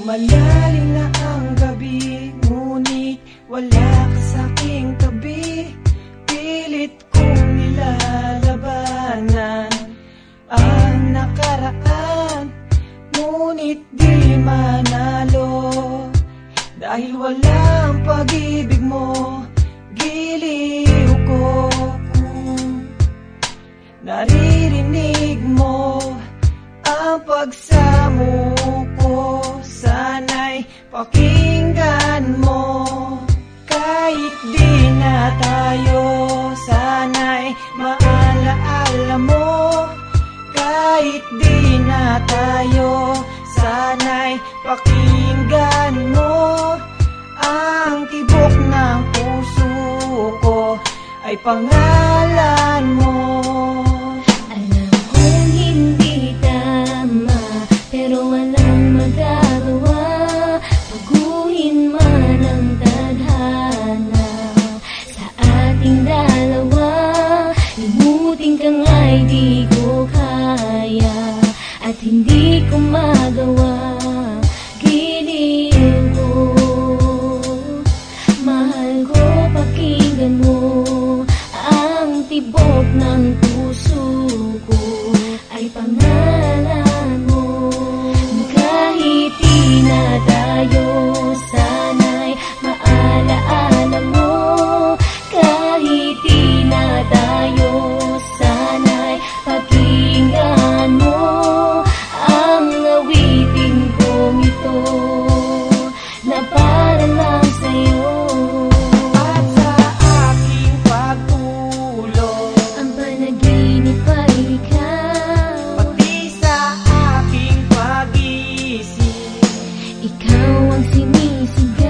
Lumalalim na ang gabi, ngunit wala ka sa'king tabi. Pilit kong nilalabanan ang nakaraan, ngunit di manalo. Dahil walang pag-ibig mo, giliw ko. Naririnig mo ang pagsamo ko, sana'y pakinggan mo. Kahit di na tayo, sana'y maalaala mo. Kahit di na tayo, sana'y pakinggan mo. Ang tibok ng puso ko ay pangalan mo. Alam kong hindi tama, pero walang magagawa. Baguhin man ang tadhana sa ating dalawa. Limutin ka nga'y di ko kaya, at hindi ko magawa. Giliw ko, mahal ko, pakinggan mo. Ang tibok ng puso ko ay pangalan mo. Kahit di na tayo, sana'y maalaala mo. Kahit di na tayo, sana'y pakinggan mo. Ang awitin kong ito na para lang sa'yo. At sa aking pagtulog, Ang panaginip ay ikaw. pati sa aking pag-isip, Ikaw ang sinisigaw.